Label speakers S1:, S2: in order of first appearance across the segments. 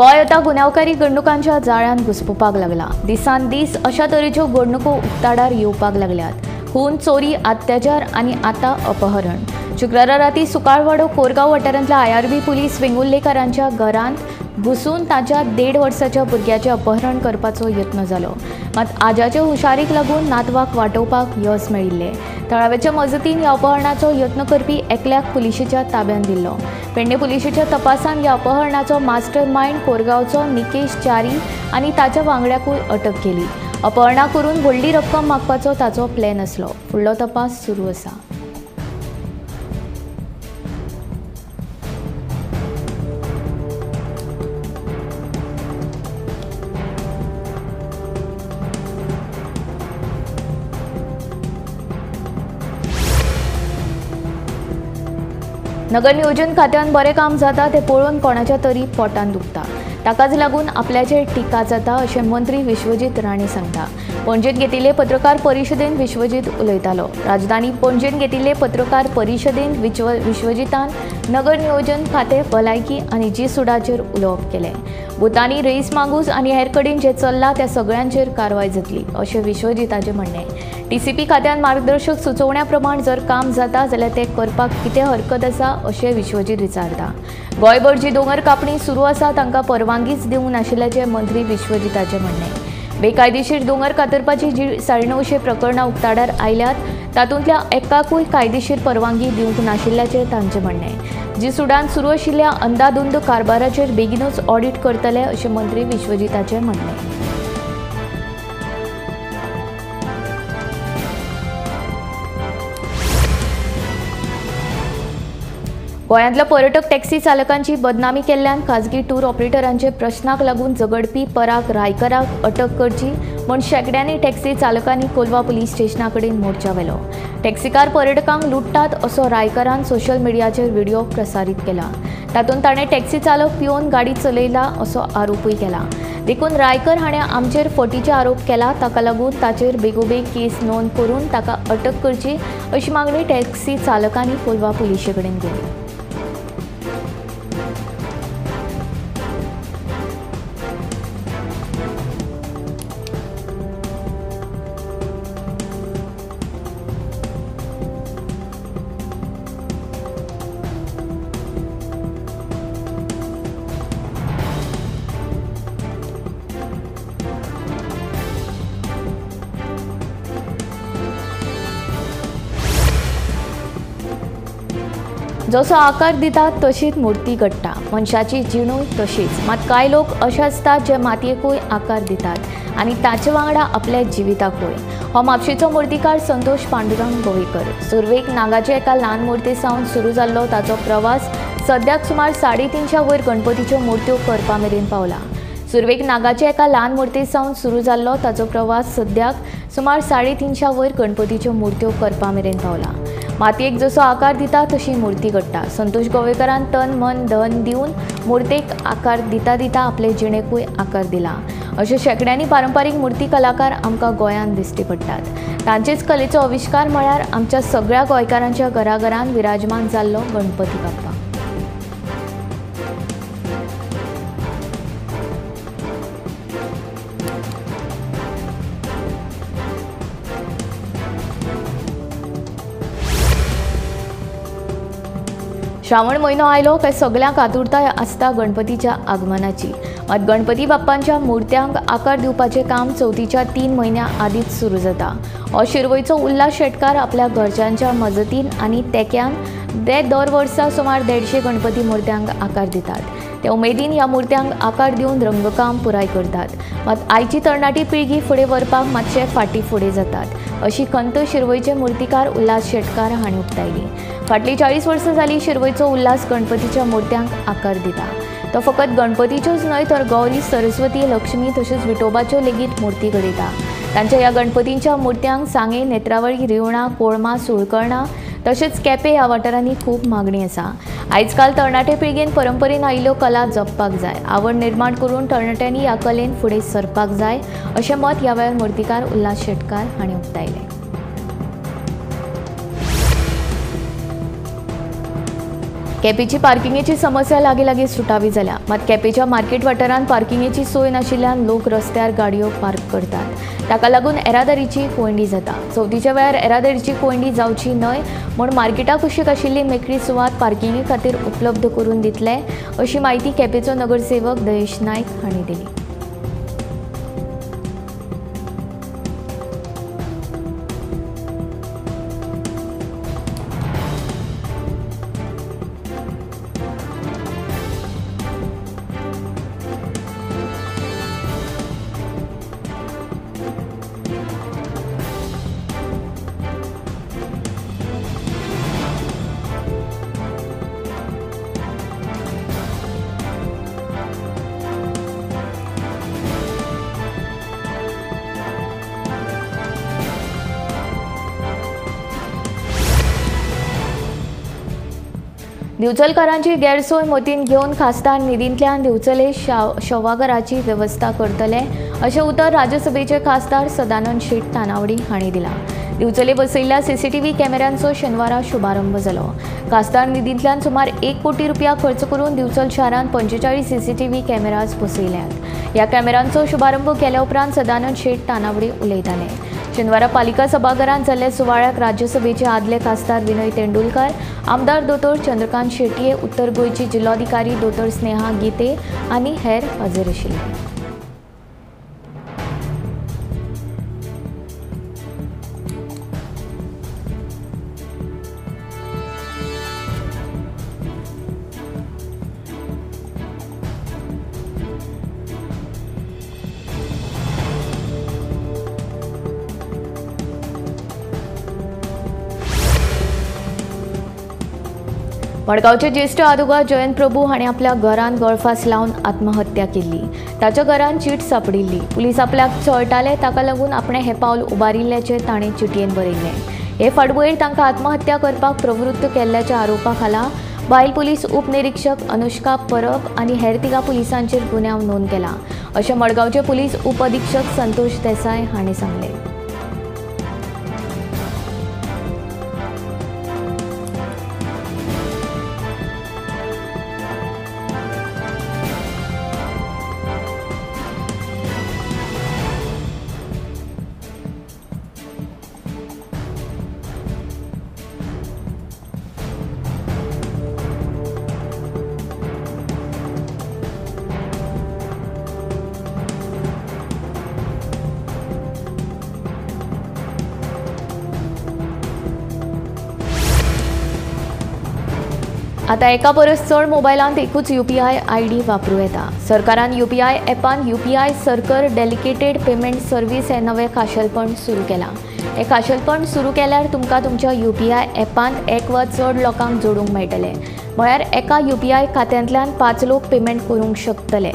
S1: गोय आता गुन्यांवकारी घडणुकांच्या जाळ्यान घुसपुपाक लागला। दिसान दीस अशा तरेच्यो घडणुको उक्ताडार येवपाक लागल्यात। खून, चोरी, अत्याचार आणि आता अपहरण। शुक्रारा राती सुकाळवाडो कोरगांव वाठारांतल्या आयआरबी पुलीस वेंगुर्लेकारांच्या घरांत घुसून ताच्या 1.5 वर्साच्या भुरग्याचें अपहरण करपाचो यत्न जालो। मात आजाचे हुशारीक लागून नातवाक वाटोवपाक यश मेळिल्लें। थळाव्याच्या मजतीन ह्या अपहरणाचो यत्न करपी एकल्याक पुलिशेच्या ताब्यांत दिल्लो। पेडणे पुलिशेच्या तपासान ह्या अपहरणाचो मास्टर माइंड कोरगांवचो निकेश च्यारी आनी ताच्या वांगड्याकूय अटक केली। अपहरणा करून व्हडली रक्कम मागपाचो ताचो प्लॅन आसलो। फुडलो तपास सुरू आसा। नगर नियोजन खात्यान बरें काम जाता तें पळोवन कोणाच्या तरी पोटान दुखता। ताकाच लागून आपल्याचेर टिका जाता अशें मंत्री विश्वजीत राणे सांगता। पणजेंत घेतिल्ले पत्रकार परिशदेंत विश्वजीत उलयतालो। राजधानी पणजेंत घेतिल्ले पत्रकार परिशदेंत विश्वजितान नगर नियोजन खातें, भलायकी आनी जी सुडाचेर उलोवप केलें। भुतानी, रईस मागूस आनी हेर कडेन जें चल्लां त्या सगळ्यांचेर कारवाय जातली अशें विश्वजिताचें म्हणणें। टीसीपी खात्यान मार्गदर्शक सुचोवण्या प्रमाण जर काम जाता जाल्यार तें करपाक कितें हरकत आसा अशें विश्वजीत विचारता। गोंयभर जी दोंगर कापणी सुरू आसा तांकां परवानगीच दिवंक नाशिल्ल्याचें मंत्री विश्वजिताचें म्हणणें। बेकायदेशीर दोंगर कातरपाची जी 950 प्रकरणां उक्ताडार आयल्यात तातूंतल्या एकाकूय कायदेशीर परवानगी दिवंक नाशिल्ल्याचें तांचें म्हणणें। जी सुडान सुरू आशिल्ल्या अंदाधुंद कारभाराचेर बेगीनूच ऑडिट करतले अशें मंत्री विश्वजिताचें म्हणणें। गोंयांतल्या पर्यटक टॅक्सी चालकांची बदनामी केल्ल्यान खाजगी टूर ऑपरेटरांचे प्रश्नाक लागून झगडपी पराग रायकराक अटक करची म्हूण शेकड्यांनी टॅक्सी चालकांनी कोलवा पुलीस स्टेशना कडेन मोर्चा व्हेलो। टॅक्सीकार पर्यटकांक लुटतात असो रायकरान सोशल मिडियाचेर व्हिडिओ प्रसारीत केला। तातूंत ताणें टॅक्सी चालक पिवन गाडी चलयला असो आरोपूय केला। देखून रायकर हाणें आमचेर फटीचे आरोप केला। ताका लागून ताचेर बेगोबेग केस नोंद करून ताका अटक करची अशी मागणी टॅक्सी चालकांनी कोलवा पुलिशे कडेन केली। जसो आकार दितात तशीच मूर्ती घडटा। मनशाची जिणूय तशीच। मात कांय लोक अशे आसतात जे मातयेकूय आकार दितात आनी ताचे वांगडा आपल्या जिविताकूय। हो म्हापशेचो मूर्तीकार संतोष पांडुरंग गोवेकर। सुरवेक नागाचे एका ल्हान मुर्ते सावन सुरू जाल्लो ताचो प्रवास सद्याक सुमार 350 वयर गणपतीच्यो मुर्त्यो करपा मेरेन पावला। सुरवेक नागाचे एका ल्हान मुर्ते सावन सुरू जाल्लो ताचो प्रवास सद्याक सुमार 350 वयर गणपतीच्यो मुर्त्यो करपा मेरेन पावला। मातयेक जसो आकार दिता तशी मूर्ती घडटा। संतोष गोवेकरान तन मन धन दिवन मुर्तेक आकार दिता दिता आपले जिणेकूय आकार दिला अशें शेकड्यांनी पारंपारीक मुर्ती कलाकार आमकां गोंयांत दिश्टी पडटात। तांचेच कलेचो आविष्कार म्हळ्यार आमच्या सगळ्या गोंयकारांच्या घराघरांत विराजमान जाल्लो गणपती बाप्पा। श्रावण म्हयनो आयलो काय सगळ्यांक आतुरताय आसता गणपतीच्या आगमनाची। मात गणपती बाप्पांच्या मुर्त्यांक आकार दिवपाचें काम चवथीच्या 3 म्हयन्या आदींच सुरू जाता। हो शिरवयचो उल्हास शेटकार आपल्या घरच्यांच्या मजतीन आनी तेक्यान दर वर्सा सुमार 150 गणपती मुर्त्यांक आकार दितात। ते उमेदीन ह्या मुर्त्यांक आकार दिवन रंगकाम पुराय करतात। मात आयची तरणाटी पिळगी फुडें व्हरपाक मातशे फाटीं फुडें जातात अशी खंत शिरवयचे मुर्तीकार उल्हास शेटकार हांणी उक्तायली। फाटली 40 वर्सां जाली शिरवयचो उल्हास गणपतीच्या मुर्त्यांक आकार दिता। तो फकत गणपतीच्योच न्हय तर गौरी, सरस्वती, लक्ष्मी तशेंच विठोबाच्यो लेगीत मुर्ती घडयता। तांच्या ह्या गणपतींच्या मुर्त्यांक सांगे, नेत्रावळी, रिवणां, कोळमा, सुळकर्णा तशेंच केपें ह्या वाठारांनी खूब मागणी आसा। आयज काल तरणाटे पिळगेन परंपरेन आयिल्ल्यो कला जपपाक जाय। आवड निर्माण करून तरणाट्यांनी ह्या कलेन फुडें सरपाक जाय अशें मत ह्या वेळार मुर्तीकार उल्हास शेटकार हांणी उक्तायलें। केपेची पार्किंगेची समस्या लागीं सुटावी जाल्या, मात केपेच्या मार्केट वाठारांत पार्किंगेची सोय नाशिल्ल्यान लोक रस्त्यार गाडयो पार्क करतात। ताका लागून येरादारीची कोंडी जाता। चवथीच्या वेळार येरादारीची कोंडी जावची न्हय म्हूण मार्केटाक कुशीक आशिल्ली मेकळी सुवात पार्किंगे खातीर उपलब्ध करून दितले, अशी माहिती केपेचो नगरसेवक दयेश नायक हांणी दिली। दिवचलकारांची गैरसोय मतीन घेवन खासदार निधींतल्यान दिवचले शवागाराची व्यवस्था करतले, अशें उतर राज्यसभेचे खासदार सदानंद शेट तानावडी हांणी दिला। दिवचले बसयल्ल्या सीसीटीव्ही कॅमेऱ्यांचो शेनवारा शुभारंभ जालो। खासदार निधींतल्यान सुमार 1 कोटी रुपया खर्च करून दिवचल शारांत 45 सीसीटीव्ही कॅमेराज बसयल्यात। ह्या कॅमेरांचो शुभारंभ केल्या उपरांत सदानंद शेट तानावडी उलयताले। शेनवारा पालिका सभाघरांत जाल्ल्या सुवाळ्याक राज्यसभेचे आदले खासदार विनय तेंडुलकर, आमदार दोतोर चंद्रकांत शेटये, उत्तर गोंयची जिल्लोधिकारी दोतोर स्नेहा गीते आनी हेर हजर आशिल्ले। मडगांवचे ज्येष्ठ आदोगार जयंत प्रभू हाणें आपल्या घरांत गळफास लावन आत्महत्या केल्ली। ताच्या घरांत चीट सांपडिल्ली। पुलीस आपल्याक चळटाले, ताका लागून आपणें हें पावल उबारिल्ल्याचें ताणें चिटयेन बरयल्लें। हे फाटभुंयेर तांकां आत्महत्या करपाक प्रवृत्त केल्ल्याच्या आरोपा खाला बायल पुलीस उपनिरीक्षक अनुष्का परब आनी हेर 3 पुलिसांचेर गुन्यांव नोंद केला, अशें मडगांवचे पुलीस उप अधीक्षक संतोष देसाय हांणी सांगलें। आता एका परस चड मोबायलांत एकूच UPI ID वापरूं येता। सरकारान UPI ॲपान UPI सर्कर डेलिकेटेड पेमेंट सर्व्हिस हे नवें खाशेलपण सुरू केलां। हे खाशेलपण सुरू केल्यार तुमकां तुमच्या UPI ॲपांत 1 वा चड लोकांक जोडूंक मेळटलें। म्हळ्यार एका UPI खात्यांतल्यान 5 लोक पेमेंट करूंक शकतले।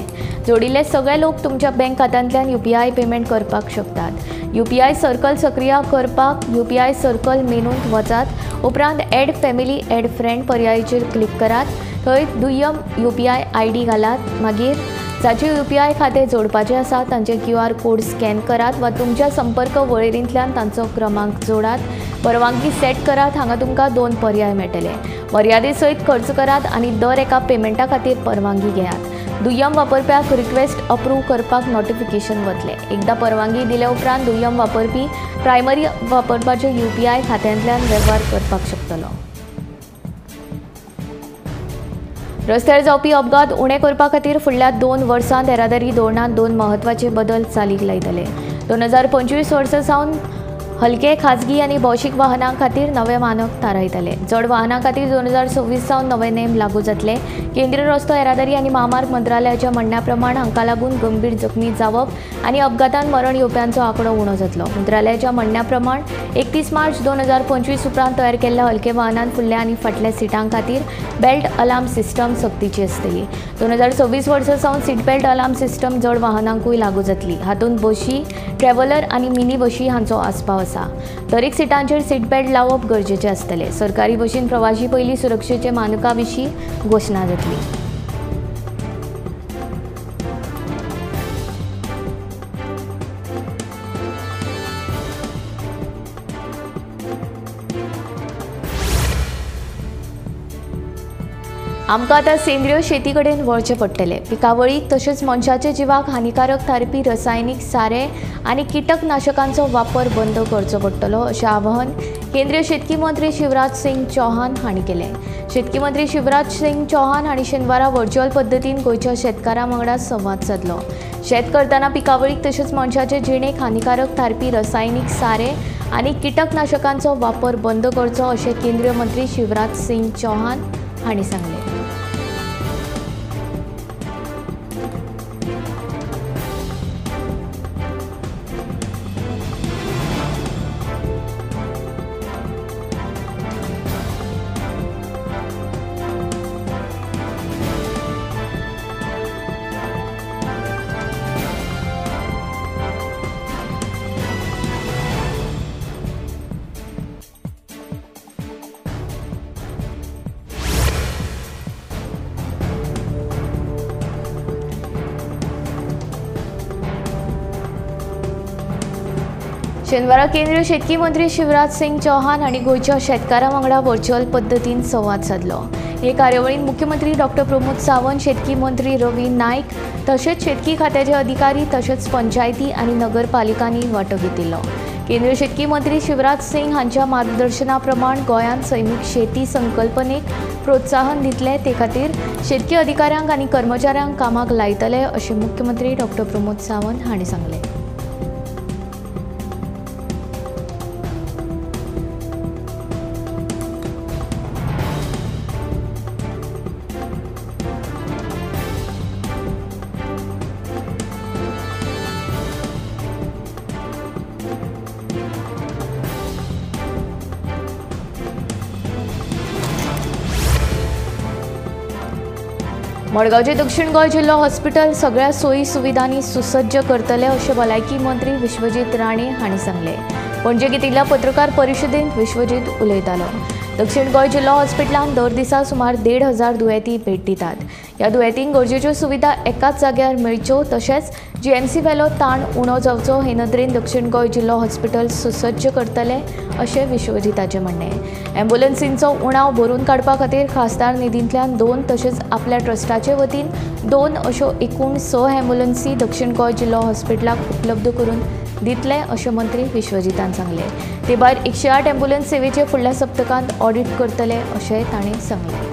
S1: जोडिल्ले सगळे लोक तुमच्या बँक खात्यांतल्यान UPI पेमेंट करपाक शकतात। UPI सर्कल सक्रिय करपाक UPI सर्कल मेनूंत वचात, उपरांत ॲड फॅमिली ॲड फ्रेंड पर्यायाचेर क्लिक करात। थंय दुय्यम UPI ID घालात। मागीर जाचे UPI खातें जोडपाचें आसा तांचे QR कोड स्कॅन करात वा तुमच्या संपर्क वळेरींतल्यान तांचो क्रमांक जोडात। परवानगी सेट करात। हांगा तुमकां 2 पर्याय मेळटले। मर्यादे सयत खर्च करात आनी दर एका पेमेंटा खातीर परवानगी घेयात। दुय्यम वापरप्याक रिक्वेस्ट अप्रूव करपाक नोटिफिकेशन वतले। एकदा परवानगी दिले उपरांत दुय्यम वापरपी प्रायमरी वापरपाचे UPI खात्यांतल्यान वेव्हार करपाक शकतलो। रस्त्यार जावपी अपघात उणे करपा खातीर फुडल्या 2 वर्सांत येरादारी धोरणांत 2 म्हत्वाचे बदल चालीक लायतले। 2025 वर्सा सावन हलके खाजगी आनी भौशीक वाहनां खातीर नवे मानक थारायतले। जड वाहनां खातीर 2026 सावन नवे नेम लागू जातले। केंद्रीय रस्तो येरादारी आनी महामार्ग मंत्रालयाच्या म्हणण्या प्रमाण हांकां लागून गंभीर जखमी जावप आनी अपघातांत मरण येवप्यांचो आंकडो उणो जातलो। मंत्रालयाच्या म्हणण्या प्रमाण 31 मार्च 2025 उपरांत तयार केल्ल्या हलके वाहनांत फुडल्या आनी फाटल्या सिटां खातीर बेल्ट अलार्म सिस्टम सक्तीची आसतली। 2026 वर्सा सावन सीट बेल्ट अलार्म सिस्टम जड वाहनांकूय लागू जातली। हातूंत बशी, ट्रॅव्हलर आनी मिनी बशी हांचो आस्पाव आसा। दरेक सिटांचेर सीट बेल्ट लावप गरजेचें आसतलें। सरकारी बशीन प्रवाशी पयलीं सुरक्षेचे मानका विशीं घोशणा जातली। आमकां आतां सेंद्रीय शेती कडेन वळचें पडटलें. पिकावळीक तशेंच मनशाच्या जिवाक हानिकारक थारपी रसायनीक सारे आनी किटकनाशकांचो वापर बंद करचो पडटलो अशें आवाहन केंद्रीय शेतकी मंत्री शिवराज सिंग चौहान हांणी केलें. शेतकी मंत्री शिवराज सिंग चौहान हांणी शेनवारा व्हर्च्युअल पद्दतीन गोंयच्या शेतकारां वांगडा संवाद सादलो. शेत करतना पिकावळीक तशेंच मनशाचे जिणेक हानिकारक थारपी रसायनीक सारे आनी किटकनाशकांचो वापर बंद करचो अशें केंद्रीय मंत्री शिवराज सिंग चौहान हांणी सांगलें. शेनवारा केंद्रीय शेतकी मंत्री शिवराज सिंग चौहान हांणी गोंयच्या शेतकारां वांगडा व्हर्च्युअल पद्दतीन संवाद सादलो. हे कार्यावळींत मुख्यमंत्री डॉक्टर प्रमोद सावंत, शेतकी मंत्री रवी नायक तशेंच शेतकी खात्याचे अधिकारी तशेंच पंचायती आनी नगरपालिकांनी वांटो घेतिल्लो. केंद्रीय शेतकी मंत्री शिवराज सिंग हांच्या मार्गदर्शना प्रमाण गोंयांत सैमीक शेती संकल्पनेक प्रोत्साहन दितले ते खातीर शेतकी अधिकाऱ्यांक आनी कर्मचाऱ्यांक कामाक लायतले अशें मुख्यमंत्री डॉक्टर प्रमोद सावंत हांणी सांगलें. मडगांवचे दक्षिण गोंय जिल्लो हॉस्पिटल सगळ्या सोयी सुविधांनी सुसज्ज करतले अशें भलायकी मंत्री विश्वजीत राणे हांणी सांगलें. पणजे घेतिल्ल्या पत्रकार परिशदेंत विश्वजीत उलयतालो. दक्षिण गोंय जिल्लो हॉस्पिटलांत दर दिसा सुमार 1,500 दुयेंती भेट दितात. ह्या दुयेंतींक गरजेच्यो सुविधा एकाच जाग्यार मेळच्यो तशेंच जीएमसी वेलो ताण उणो जावचो हे नदरेन दक्षिण गोंय जिल्लो हॉस्पिटल सुसज्ज करतले अशें विश्वजिताचें म्हणणें. एम्ब्युलन्सींचो उणाव भरून काडपा खातीर खासदार निधींतल्यान 2 तशेंच आपल्या ट्रस्टाचे वतीन 2 अश्यो एकूण 6 एम्ब्युलन्सी दक्षिण गोंय जिल्लो हॉस्पिटलाक उपलब्ध करून दितले अशें मंत्री विश्वजितान सांगलें. ते भायर 108 एम्ब्युलन्स सेवेचे फुडल्या सप्तकांत ऑडिट करतले अशेंय ताणें सांगलें.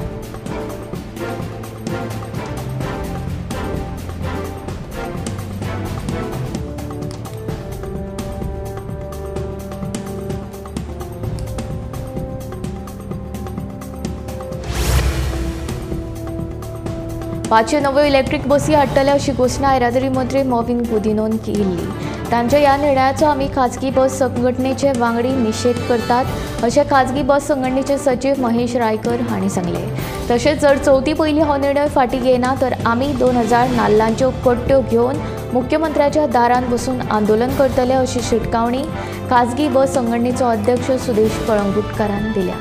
S1: पांचशे नव्यो इलेक्ट्रीक बसी हाडटले अशी घोशणा येरादारी मंत्री मॉविन गुदिनोन केल्ली. तांच्या ह्या निर्णयाचो आमी खाजगी बस संघटनेचे वांगडी निशेध करतात अशें खाजगी बस संघटनेचे सचिव महेश रायकर हांणी सांगलें. तशेंच जर चवथी पयलीं हो निर्णय फाटीं घेयना तर आमी 2000 नाल्लांच्यो कट्ट्यो घेवन मुख्यमंत्र्याच्या दारांत बसून आंदोलन करतले अशी शिटकावणी खाजगी बस संघटनेचो अध्यक्ष सुदेश कळंगुटकारान दिल्या.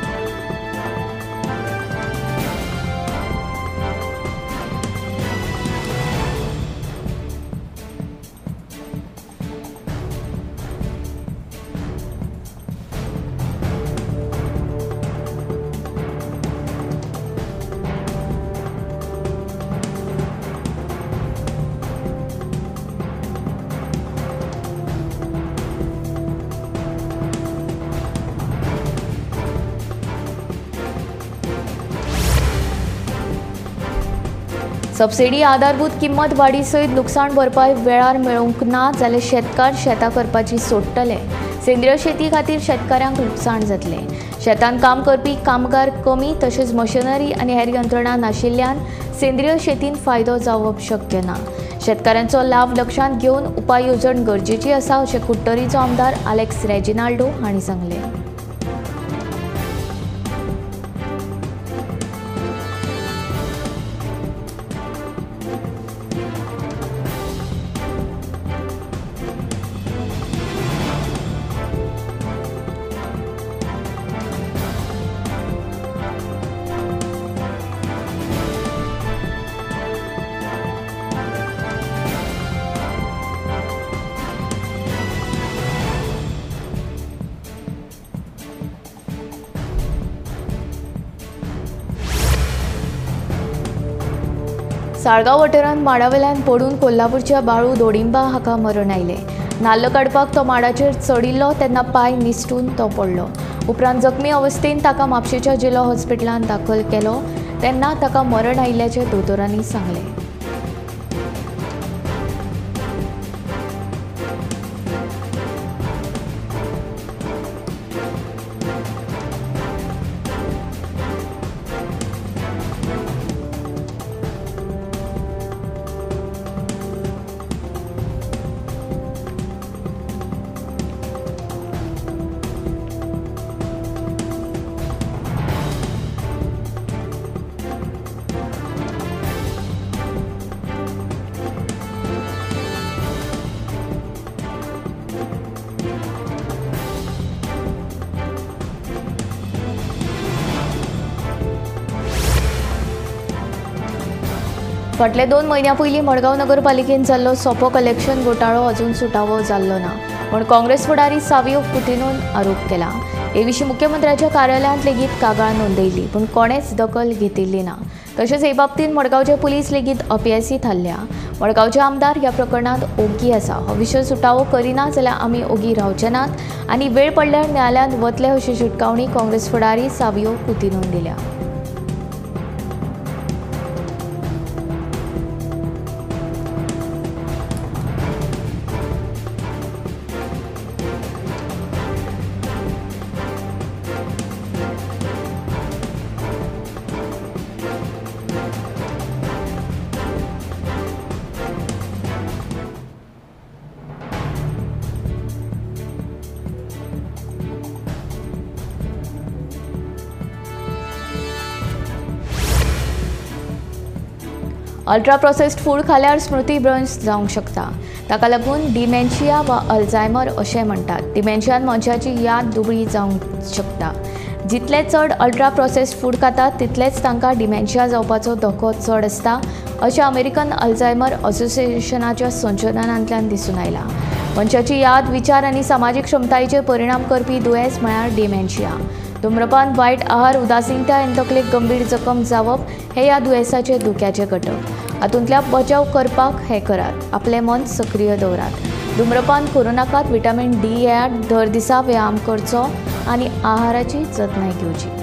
S1: सबसिडी आधारभूत किंमत वाडी सयत लुकसाण भरपाय वेळार मेळूंक ना जाल्यार शेतकार शेतां करपाची सोडटले. सेंद्रीय शेती खातीर शेतकाऱ्यांक लुकसाण जातलें. शेतांत काम करपी कामगार कमी तशेंच मशिनरी आनी हेर यंत्रणा नाशिल्ल्यान सेंद्रीय शेतीन फायदो जावप शक्य ना. शेतकाऱ्यांचो लाव लक्षांत घेवन उपाय येवजण गरजेची आसा अशें कुट्टरीचो आमदार आलेक्स रेजिनाल्डो हांणी सांगलें. साळगांव वाठारांत माडावेल्यान पडून कोल्हापूरच्या बाळू दोडिंबा हाका मरण आयले। नाल्ल काडपाक तो माडाचेर चडिल्लो तेन्ना पाय निसटून तो पडलो। उपरांत जखमी अवस्थेत ताका म्हापशेच्या जिल्हा हॉस्पिटलांत दाखल केलो तेन्ना ताका मरण आयिल्ल्याचे दोतोरांनी सांगले। फाटले 2 म्हयन्यां पयलीं मडगांव नगरपालिकेन जाल्लो सोपो कलेक्शन घोटाळो अजून सुटावो जाल्लो ना म्हूण काँग्रेस फुडारी सावियो कुटिनोन आरोप केला। हे विशीं मुख्यमंत्र्याच्या कार्यालयांत लेगीत कागाळ नोंदयली पूण कोणेच दखल घेतिल्ली ना। तशेंच हे बाबतींत मडगांवचे पुलीस लेगीत अपयशी थारल्या। मडगांवचे आमदार ह्या प्रकरणांत ओगी आसा। हो विशय सुटावो करिना जाल्यार आमी ओगी रावचे नात आनी वेळ पडल्यार न्यायालयांत वतले अशी शिटकावणी काँग्रेस फुडारी सावियो कुटिनोन दिल्या। अल्ट्रा प्रोसेस्ड फूड खाल्यार स्मृतीभ्रंश जावंक शकता। ताका लागून डिमेन्शिया वा अल्झायमर अशें म्हणटात। डिमेन्शियान मनशाची याद दुबळी जावंक शकता। जितले चड अल्ट्रा प्रोसेस्ड फूड खातात तितलेच तांकां डिमेन्शिया जावपाचो धोको चड आसता अशें अमेरिकन अल्झायमर असोसिएशनाच्या संशोधनांतल्यान दिसून आयला। मनशाची याद, विचार आनी सामाजीक क्षमतायेचेर परिणाम करपी दुयेंस म्हळ्यार डिमेन्शिया। धुम्रपान, वायट आहार, उदासीनता आनी तकलेक गंभीर जखम जावप हे ह्या दुयेंसाचे धोक्याचे घटक। हातूंतल्या बचाव करपाक हें करात। आपलें मन सक्रीय दवरात। धुम्रपान करूं नाकात। विटामीन डी घेयात। दर दिसा व्यायाम करचो आनी आहाराची जतनाय घेवची।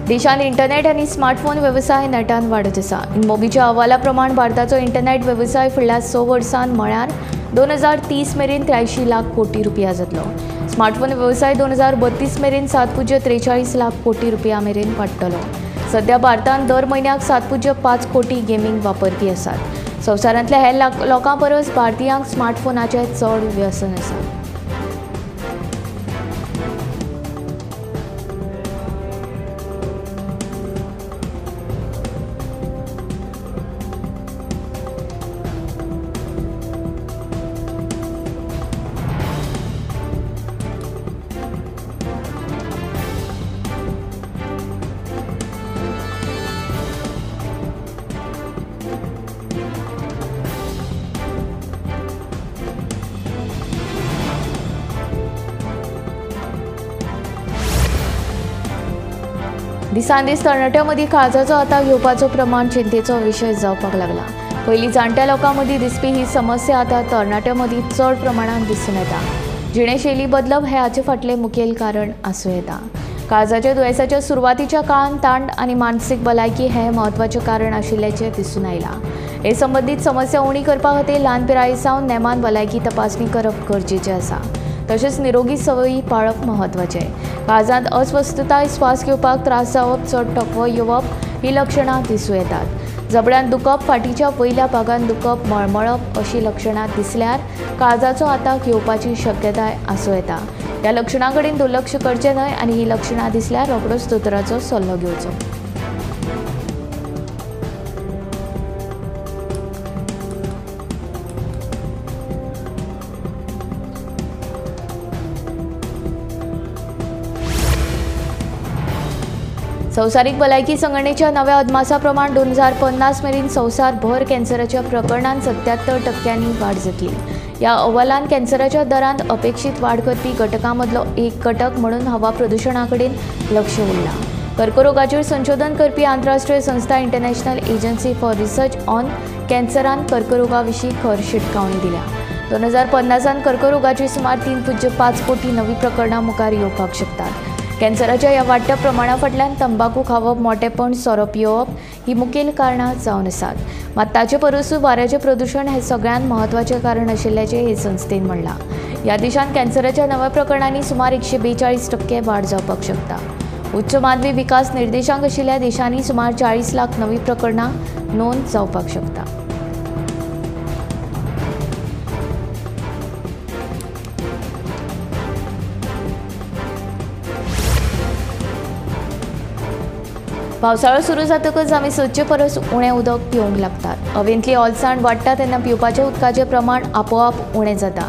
S1: देशांत इंटरनेट आनी स्मार्टफोन वेवसाय नेटान वाडत आसा। इनमोबीच्या अहवाला प्रमाण भारताचो इंटरनेट वेवसाय फुडल्या 6 वर्सांत म्हळ्यार 2030 मेरेन 83 लाख कोटी रुपया जातलो। स्मार्टफोन वेवसाय 2032 मेरेन 7.43 लाख कोटी रुपया मेरेन वाडटलो। सध्या भारतांत दर म्हयन्याक 7.5 कोटी गेमींग वापरपी आसात। संवसारांतल्या हेर लोकां परस भारतीयांक स्मार्टफोनाचें चड व्यसन आसा। दिसान दीस तरणाट्यां मदीं काळजाचो आतां घेवपाचो प्रमाण चिंतेचो विशय जावपाक लागला। पयलीं जाणट्या लोकां मदीं दिसपी ही समस्या आतां तरणाट्यां मदीं चड प्रमाणांत दिसून येता। जिणेशैली बदलप हें हाचे फाटलें मुखेल कारण आसूं येता। काळजाच्या दुयेंसाच्या सुरवातीच्या काळांत ताण आनी मानसीक भलायकी हें म्हत्वाचें कारण आशिल्ल्याचें दिसून आयलां। हे संबंदीत समस्या उणी करपा खातीर ल्हान पिराये सावन नेमान भलायकी तपासणी करप गरजेचें आसा। तशेंच निरोगी संवयी पाळप म्हत्वाचें। काळजांत अस्वस्थताय, स्वास घेवपाक त्रास जावप, चड थकवो येवप ही लक्षणां दिसूं येतात। जबड्यान दुखप, फाटीच्या वयल्या भागांत दुखप, मळमळप अशी लक्षणां दिसल्यार काळजाचो आतां घेवपाची शक्यताय आसूं येता। ह्या लक्षणां कडेन दुर्लक्ष करचें न्हय आनी ही लक्षणां दिसल्यार रोखडोच दोतोराचो सल्लो घेवचो। संवसारीक भलायकी संघटनेच्या नव्या अदमासा प्रमाण 2050 मेरेन संवसारभर कॅन्सराच्या प्रकरणांत 77% वाड जातली। ह्या अहवालांत कॅन्सराच्या दरांत अपेक्षीत वाड करपी घटकां मदलो एक घटक म्हणून हवा प्रदूषणा कडेन लक्ष उरलां। कर्करोगाचेर संशोधन करपी आंतरराष्ट्रीय संस्था international agency for research on कॅन्सरान कर्करोगा विशीं खर शिटकावणी दिल्या। 2050 कर्करोगाची सुमार 3.5 कोटी नवी प्रकरणां मुखार येवपाक शकतात। कॅन्सराच्या ह्या वाडट्या प्रमाणा फाटल्यान तंबाखू खावप, मोटेपण, सोरो पिवप ही मुखेल कारणां जावन आसात। मात ताचे परसूय वाऱ्याचें प्रदूषण हें सगळ्यांत म्हत्वाचें कारण आशिल्ल्याचें हे संस्थेन म्हणलां। ह्या देशांत कॅन्सराच्या नव्या प्रकरणांनी सुमार 142% वाड जावपाक शकता। उच्च मानवी विकास निर्देशांक आशिल्ल्या देशांनी सुमार 40 लाख नवी प्रकरणां नोंद जावपाक शकता। पावसाळो सुरू जातकच आमी सदचे परस उणें उदक पिवंक लागतात। हवेंतली ओलसाण वाडटा तेन्ना पिवपाच्या उदकाचें प्रमाण आपोआप उणें जाता।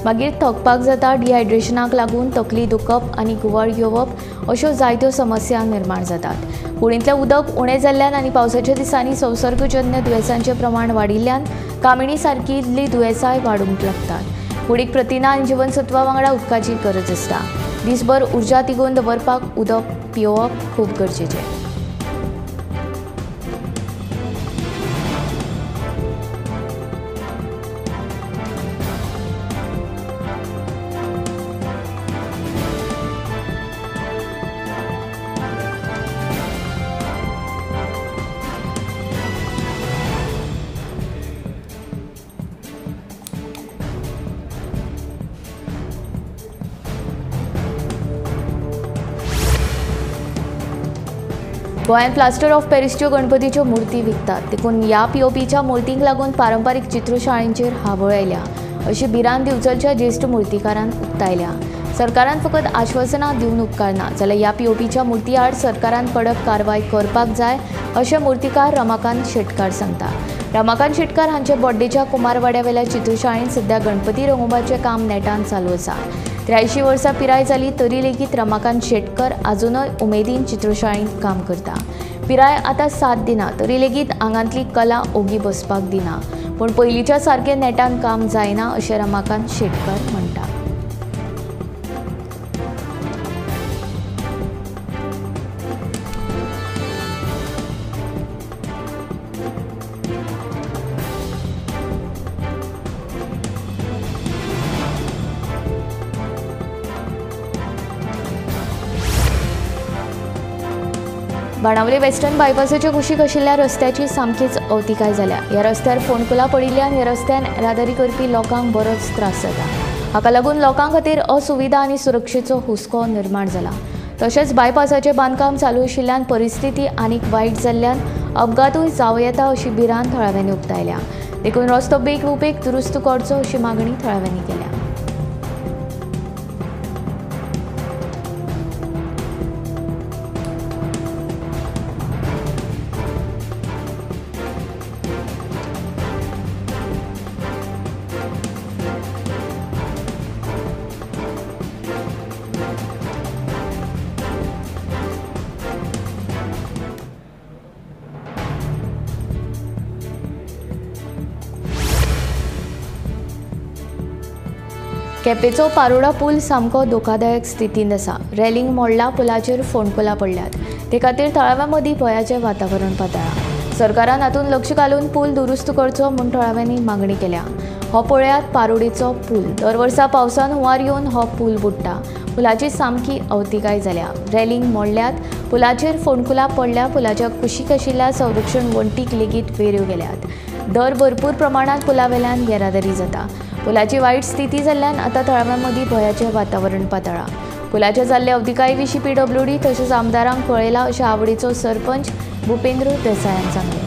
S1: मागीर थकपाक जाता, डिहायड्रेशनाक लागून तकली दुखप आनी घुंवळ येवप अश्यो जायत्यो समस्या निर्माण जातात। कुडींतलें उदक उणें जाल्ल्यान आनी पावसाच्या दिसांनी संसर्गजन्य दुयेंसांचें प्रमाण वाडिल्ल्यान कामिणी सारकिल्लीं दुयेंसांय वाडूंक लागतात। कुडीक प्रथिनां आनी जीवनसत्वां वांगडा उदकाची गरज आसता। दीसभर उर्जा तिगोवन दवरपाक उदक पिवप खूब गरजेचें। गोंयांत प्लास्टर ऑफ पॅरिसच्यो गणपतीच्यो मुर्ती विकतात। देखून ह्या पीओपीच्या मुर्तींक लागून पारंपारीक चित्रशाळेंचेर हाबळ आयल्या अशी भिरांत दिवचलच्या ज्येश्ठ मुर्तीकारान उक्तायल्या। सरकारान फकत आश्वासनां दिवन उपकार ना, जाल्यार ह्या पीओपीच्या मुर्ती आड सरकारान कडक कारवाय करपाक जाय अशें मुर्तीकार रमाकांत शेटकार सांगता। रमाकांत शेटकार हांचे बोड्डेच्या कुमारवाड्यावेल्या चित्रशाळेंत सध्या गणपती रंगोवपाचें काम नेटान चालू आसा। 83 वर्सां पिराय जाली तरी लेगीत रमाकांत शेटकर अजूनय उमेदीन चित्रशाळेंत काम करता। पिराय आतां 7 दिना तरी लेगीत आंगांतली कला ओगी बसपाक दिना। पूण पयलींच्या सारकें नेटान काम जायना अशें रमाकांत शेटकर म्हणटा। बाणावले वेस्टर्न बायपासाच्या कुशीक आशिल्ल्या रस्त्याची सामकीच अवतिकाय जाल्या। ह्या रस्त्यार फोंडकुलां पडिल्ल्यान ह्या रस्त्यान येरादारी करपी लोकांक बरोच त्रास जाता। हाका लागून लोकां खातीर असुविधा आनी सुरक्षेचो हुस्को निर्माण जाला। तशेंच बायपासाचें बांदकाम चालू आशिल्ल्यान परिस्थिती आनीक वायट जाल्ल्यान अपघातूय जावं येता अशी भिरांत थळाव्यांनी उक्तायल्या। देखून रस्तो बेगीबेग दुरुस्त करचो अशी मागणी थळाव्यांनी केल्या। केपेचो पारोडा पूल सामको धोकादायक स्थितींत आसा। रेलिंग मोडला, पुलाचेर फोंडकुलां पडल्यात। ते खातीर थळाव्यां मदीं भयाचें वातावरण पातळ्ळां। सरकारान हातूंत लक्ष घालून पूल दुरुस्त करचो म्हूण थळाव्यांनी मागणी केल्या। हो पळयात पारोडेचो पूल। दर वर्सा पावसान हुंवार येवन हो पूल बुडटा। पुलाची सामकी अवतिकाय जाल्या। रेलिंग मोडल्यात, पुलाचेर फोंडकुलां पडल्या, पुलाच्या कुशीक आशिल्ल्या संरक्षण वण्टीक लेगीत वेऱ्यो गेल्यात। दर भरपूर प्रमाणांत पुलावेल्यान येरादारी जाता। पुलाची वायट स्थिती जाल्ल्यान आतां थळाव्यां मदीं भयाचें वातावरण पातळ्ळां। पुलाच्या जाल्ले अवतिकाये विशीं PWD तशेंच आमदारांक कळयलां अशें आवडेचो सरपंच भुपेंद्र देसायान सांगलें।